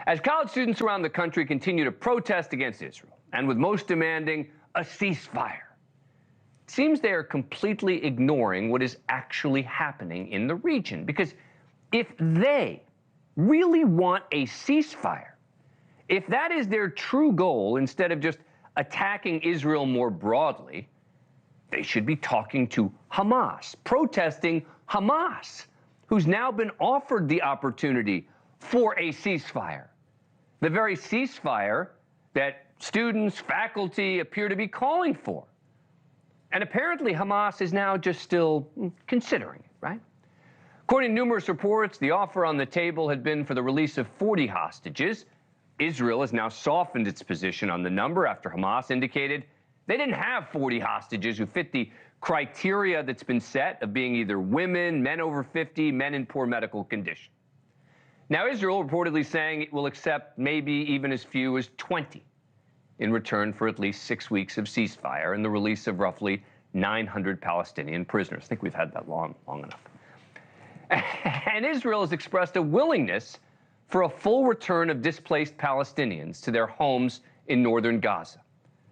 As college students around the country continue to protest against Israel, and with most demanding a ceasefire, it seems they are completely ignoring what is actually happening in the region. Because if they really want a ceasefire, if that is their true goal, instead of just attacking Israel more broadly, they should be talking to Hamas, protesting Hamas, who's now been offered the opportunity for a ceasefire. The very ceasefire that students, faculty appear to be calling for. And apparently Hamas is now just still considering it, right? According to numerous reports, the offer on the table had been for the release of 40 hostages. Israel has now softened its position on the number after Hamas indicated they didn't have 40 hostages who fit the criteria that's been set of being either women, men over 50, men in poor medical condition. Now, Israel reportedly saying it will accept maybe even as few as 20 in return for at least 6 weeks of ceasefire and the release of roughly 900 Palestinian prisoners. I think we've had that long enough. And Israel has expressed a willingness for a full return of displaced Palestinians to their homes in northern Gaza,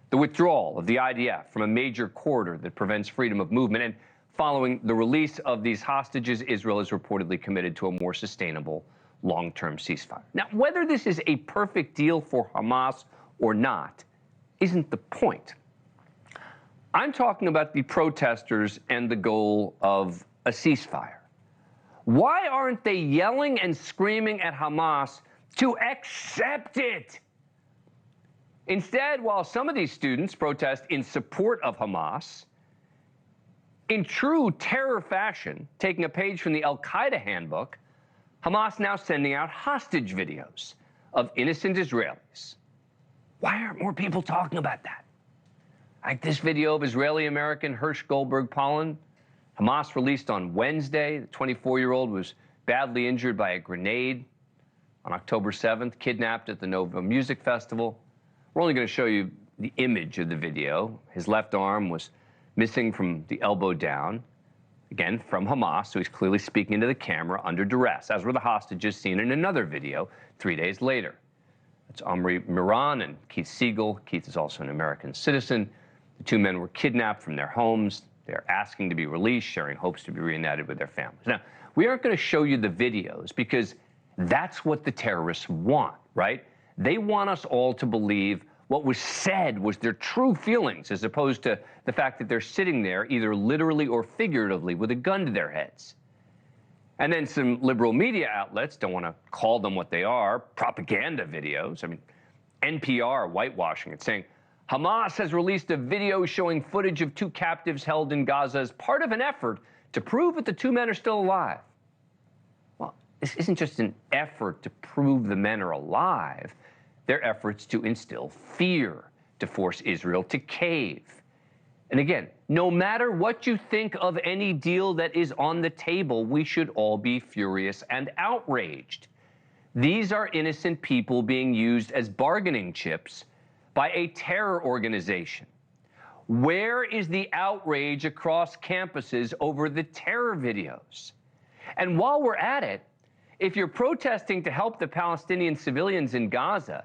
the withdrawal of the IDF from a major corridor that prevents freedom of movement, and following the release of these hostages, Israel is reportedly committed to a more sustainable long-term ceasefire. Now, whether this is a perfect deal for Hamas or not isn't the point. I'm talking about the protesters and the goal of a ceasefire. Why aren't they yelling and screaming at Hamas to accept it? Instead, while some of these students protest in support of Hamas, in true terror fashion, taking a page from the Al-Qaeda handbook, Hamas now sending out hostage videos of innocent Israelis. Why aren't more people talking about that? Like this video of Israeli-American Hirsch Goldberg Pollen, Hamas released on Wednesday. The 24-year-old was badly injured by a grenade on October 7th, kidnapped at the Nova Music Festival. We're only going to show you the image of the video. His left arm was missing from the elbow down, again, from Hamas, so he's clearly speaking into the camera under duress, as were the hostages seen in another video 3 days later. It's Omri Miran and Keith Siegel. Keith is also an American citizen. The two men were kidnapped from their homes. They're asking to be released, sharing hopes to be reunited with their families. Now, we aren't going to show you the videos because that's what the terrorists want, right? They want us all to believe what was said was their true feelings, as opposed to the fact that they're sitting there either literally or figuratively with a gun to their heads. And then some liberal media outlets, don't want to call them what they are, propaganda videos. I mean, NPR whitewashing it, saying, Hamas has released a video showing footage of two captives held in Gaza as part of an effort to prove that the two men are still alive. Well, this isn't just an effort to prove the men are alive. They're efforts to instill fear, to force Israel to cave. And again, no matter what you think of any deal that is on the table, we should all be furious and outraged. These are innocent people being used as bargaining chips by a terror organization. Where is the outrage across campuses over the terror videos? And while we're at it, if you're protesting to help the Palestinian civilians in Gaza,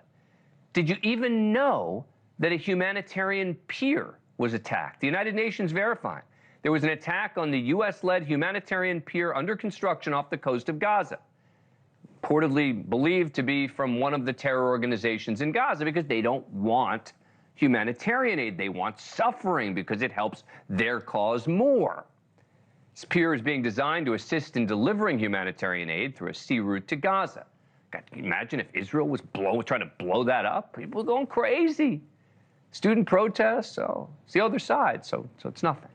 did you even know that a humanitarian pier was attacked? The United Nations verifying there was an attack on the U.S.-led humanitarian pier under construction off the coast of Gaza, reportedly believed to be from one of the terror organizations in Gaza, because they don't want humanitarian aid. They want suffering because it helps their cause more. This pier is being designed to assist in delivering humanitarian aid through a sea route to Gaza. God, can you imagine if Israel was trying to blow that up? People are going crazy. Student protests, so it's the other side, so it's nothing.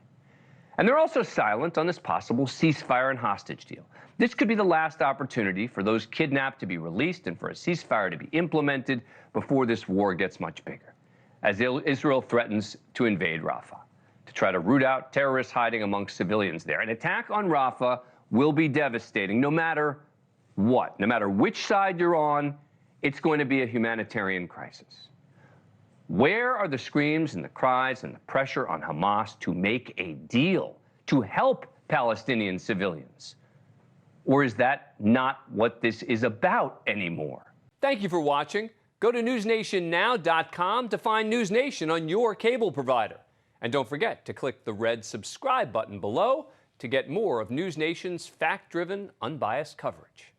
And they're also silent on this possible ceasefire and hostage deal. This could be the last opportunity for those kidnapped to be released and for a ceasefire to be implemented before this war gets much bigger, as Israel threatens to invade Rafah, to try to root out terrorists hiding amongst civilians there. An attack on Rafah will be devastating no matter what. No matter which side you're on, it's going to be a humanitarian crisis. Where are the screams and the cries and the pressure on Hamas to make a deal to help Palestinian civilians? Or is that not what this is about anymore? Thank you for watching. Go to newsnationnow.com to find NewsNation on your cable provider. And don't forget to click the red subscribe button below to get more of NewsNation's fact-driven, unbiased coverage.